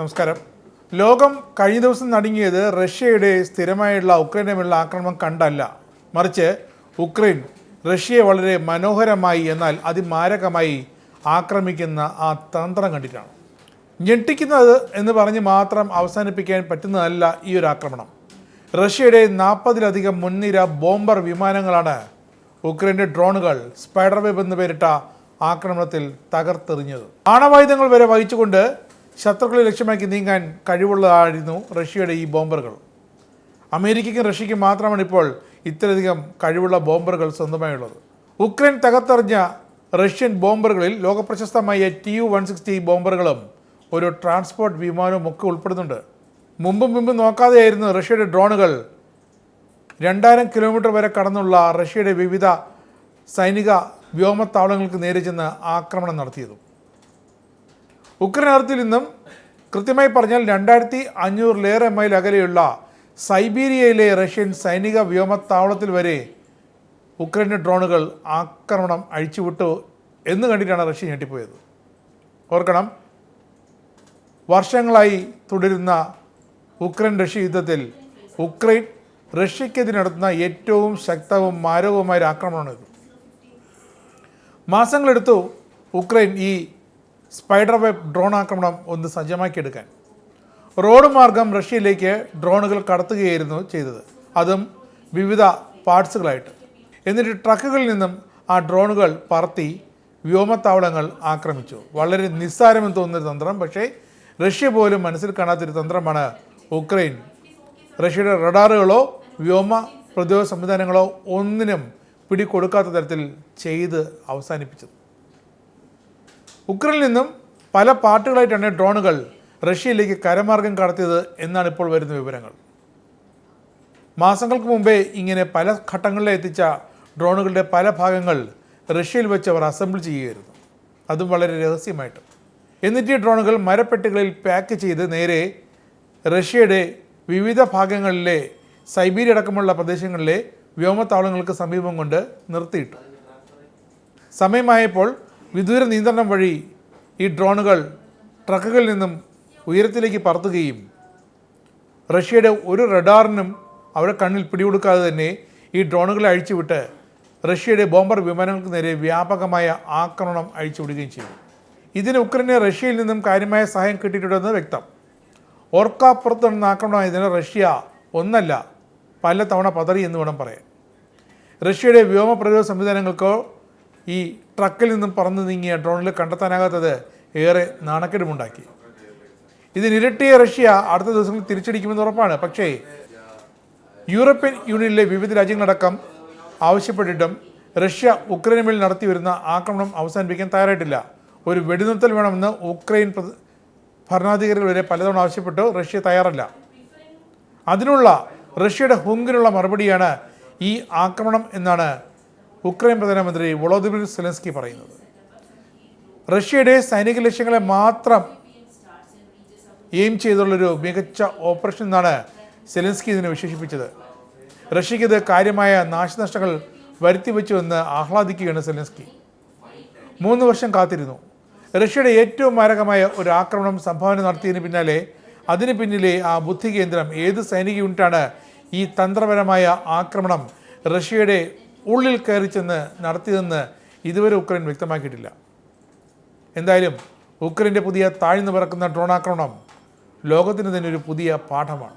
നമസ്കാരം. ലോകം കഴിഞ്ഞ ദിവസം നടുങ്ങിയത് റഷ്യയുടെ സ്ഥിരമായുള്ള ഉക്രൈൻ്റെ മേലുള്ള ആക്രമണം കണ്ടല്ല, മറിച്ച് ഉക്രൈൻ റഷ്യയെ വളരെ മനോഹരമായി എന്നാൽ അതിമാരകമായി ആക്രമിക്കുന്ന ആ തന്ത്രം കണ്ടിട്ടാണ്. ഞെട്ടിക്കുന്നത് എന്ന് പറഞ്ഞ് മാത്രം അവസാനിപ്പിക്കാൻ പറ്റുന്നതല്ല ഈ ഒരു ആക്രമണം. റഷ്യയുടെ 40-ലധികം മുൻനിര ബോംബർ വിമാനങ്ങളാണ് ഉക്രൈൻ്റെ ഡ്രോണുകൾ സ്പൈഡർ വെബ് എന്ന് പേരിട്ട ആക്രമണത്തിൽ തകർത്തെറിഞ്ഞത്. ആണവായുധങ്ങൾ വരെ വഹിച്ചുകൊണ്ട് ശത്രുക്കളെ ലക്ഷ്യമാക്കി നീങ്ങാൻ കഴിവുള്ളതായിരുന്നു റഷ്യയുടെ ഈ ബോംബറുകൾ. അമേരിക്കയ്ക്കും റഷ്യയ്ക്കും മാത്രമാണ് ഇപ്പോൾ ഇത്രയധികം കഴിവുള്ള ബോംബറുകൾ സ്വന്തമായുള്ളത്. ഉക്രൈൻ തകർത്തെറിഞ്ഞ റഷ്യൻ ബോംബറുകളിൽ ലോകപ്രശസ്തമായ Tu-160 ബോംബറുകളും ഒരു ട്രാൻസ്പോർട്ട് വിമാനവും ഒക്കെ ഉൾപ്പെടുന്നുണ്ട്. മുമ്പും നോക്കാതെയായിരുന്നു റഷ്യയുടെ ഡ്രോണുകൾ 2000 കിലോമീറ്റർ വരെ കടന്നുള്ള റഷ്യയുടെ വിവിധ സൈനിക വ്യോമത്താവളങ്ങൾക്ക് നേരെ ചെന്ന് ആക്രമണം നടത്തിയതും. ഉക്രൈൻ അതിർത്തിയിൽ നിന്നും കൃത്യമായി പറഞ്ഞാൽ 2500-ലേറെ മൈൽ അകലെയുള്ള സൈബീരിയയിലെ റഷ്യൻ സൈനിക വ്യോമത്താവളത്തിൽ വരെ ഉക്രൈൻ്റെ ഡ്രോണുകൾ ആക്രമണം അഴിച്ചുവിട്ടു എന്ന് കണ്ടിട്ടാണ് റഷ്യ ഞെട്ടിപ്പോയത്. ഓർക്കണം, വർഷങ്ങളായി തുടരുന്ന ഉക്രൈൻ റഷ്യ യുദ്ധത്തിൽ ഉക്രൈൻ റഷ്യക്കെതിരെ നടത്തുന്ന ഏറ്റവും ശക്തവും മാരകവുമായ ആക്രമണമാണിത്. മാസങ്ങളെടുത്തു ഉക്രൈൻ ഈ സ്പൈഡർ വെബ് ഡ്രോൺ ആക്രമണം ഒന്ന് സജ്ജമാക്കിയെടുക്കാൻ. റോഡ് മാർഗം റഷ്യയിലേക്ക് ഡ്രോണുകൾ കടത്തുകയായിരുന്നു ചെയ്തത്, അതും വിവിധ പാർട്സുകളായിട്ട്. എന്നിട്ട് ട്രക്കുകളിൽ നിന്നും ആ ഡ്രോണുകൾ പറത്തി വ്യോമത്താവളങ്ങൾ ആക്രമിച്ചു. വളരെ നിസ്സാരമെന്ന് തോന്നുന്നൊരു തന്ത്രം, പക്ഷേ റഷ്യ പോലും മനസ്സിൽ കാണാത്തൊരു തന്ത്രമാണ് ഉക്രൈൻ റഷ്യയുടെ റഡാറുകളോ വ്യോമ പ്രതിരോധ സംവിധാനങ്ങളോ ഒന്നിനും പിടികൊടുക്കാത്ത തരത്തിൽ ചെയ്ത് അവസാനിപ്പിച്ചത്. ഉക്രൈനിൽ നിന്നും പല പാർട്ടുകളായിട്ടാണ് ഡ്രോണുകൾ റഷ്യയിലേക്ക് കരമാർഗം കടത്തിയത് എന്നാണ് ഇപ്പോൾ വരുന്ന വിവരങ്ങൾ. മാസങ്ങൾക്ക് മുമ്പേ ഇങ്ങനെ പല ഘട്ടങ്ങളിലെ എത്തിച്ച ഡ്രോണുകളുടെ പല ഭാഗങ്ങൾ റഷ്യയിൽ വെച്ച് അവർ അസംബിൾ ചെയ്യുകയായിരുന്നു, അതും വളരെ രഹസ്യമായിട്ട്. എന്നിട്ട് ഈ ഡ്രോണുകൾ മരപ്പെട്ടികളിൽ പാക്ക് ചെയ്ത് നേരെ റഷ്യയുടെ വിവിധ ഭാഗങ്ങളിലെ സൈബീരിയ അടക്കമുള്ള പ്രദേശങ്ങളിലെ വ്യോമത്താവളങ്ങൾക്ക് സമീപം കൊണ്ട് നിർത്തിയിട്ടു. സമയമായപ്പോൾ വിദൂര നിയന്ത്രണം വഴി ഈ ഡ്രോണുകൾ ട്രക്കുകളിൽ നിന്നും ഉയരത്തിലേക്ക് പറത്തുകയും റഷ്യയുടെ ഒരു റഡാറിനും അവിടെ കണ്ണിൽ പിടികൊടുക്കാതെ തന്നെ ഈ ഡ്രോണുകളെ അഴിച്ചുവിട്ട് റഷ്യയുടെ ബോംബർ വിമാനങ്ങൾക്ക് നേരെ വ്യാപകമായ ആക്രമണം അഴിച്ചുവിടുകയും ചെയ്തു. ഇതിന് ഉക്രൈന് റഷ്യയിൽ നിന്നും കാര്യമായ സഹായം കിട്ടിയിട്ടുണ്ടെന്ന് വ്യക്തം. ഓർക്കാപ്പുറത്ത് നടന്ന ആക്രമണമായതിന് റഷ്യ ഒന്നല്ല പല തവണ പതറി എന്ന് വേണം പറയാൻ. റഷ്യയുടെ വ്യോമ പ്രതിരോധ സംവിധാനങ്ങൾക്കോ ഈ ട്രക്കിൽ നിന്നും പറന്നു നീങ്ങിയ ഡ്രോണിൽ കണ്ടെത്താനാകാത്തത് ഏറെ നാണക്കേടുമുണ്ടാക്കി. ഇതിനിരട്ടിയ റഷ്യ അടുത്ത ദിവസങ്ങളിൽ തിരിച്ചടിക്കുമെന്ന് ഉറപ്പാണ്. പക്ഷേ യൂറോപ്യൻ യൂണിയനിലെ വിവിധ രാജ്യങ്ങളടക്കം ആവശ്യപ്പെട്ടിട്ടും റഷ്യ ഉക്രൈന് മേൽ നടത്തി വരുന്ന ആക്രമണം അവസാനിപ്പിക്കാൻ തയ്യാറായിട്ടില്ല. ഒരു വെടിനിർത്തൽ വേണമെന്ന് ഉക്രൈൻ ഭരണാധികാരികൾ വരെ പലതവണ ആവശ്യപ്പെട്ടു, റഷ്യ തയ്യാറല്ല. അതിനുള്ള റഷ്യയുടെ ഹുങ്കിനുള്ള മറുപടിയാണ് ഈ ആക്രമണം എന്നാണ് ഉക്രൈൻ പ്രധാനമന്ത്രി വോളോദിമിർ സെലൻസ്കി പറയുന്നത്. റഷ്യയുടെ സൈനിക ലക്ഷ്യങ്ങളെ മാത്രം എയിം ചെയ്തുള്ളൊരു മികച്ച ഓപ്പറേഷൻ എന്നാണ് സെലൻസ്കി ഇതിനെ വിശേഷിപ്പിച്ചത്. റഷ്യയ്ക്ക് ഇത് കാര്യമായ നാശനഷ്ടങ്ങൾ വരുത്തിവെച്ചുവെന്ന് ആഹ്ലാദിക്കുകയാണ് സെലൻസ്കി. 3 വർഷം കാത്തിരുന്നു. റഷ്യയുടെ ഏറ്റവും മാരകമായ ഒരു ആക്രമണം സംഭാവന നടത്തിയതിന് പിന്നാലെ അതിന് പിന്നിലെ ആ ബുദ്ധി കേന്ദ്രം ഏത് സൈനിക യൂണിറ്റാണ് ഈ തന്ത്രപരമായ ആക്രമണം റഷ്യയുടെ ഉള്ളിൽ കയറി ചെന്ന് നടത്തിയതെന്ന് ഇതുവരെ ഉക്രൈൻ വ്യക്തമാക്കിയിട്ടില്ല. എന്തായാലും ഉക്രൈൻ്റെ പുതിയ താഴ്ന്നു പറക്കുന്ന ഡ്രോൺ ആക്രമണം ലോകത്തിന് തന്നെ ഒരു പുതിയ പാഠമാണ്.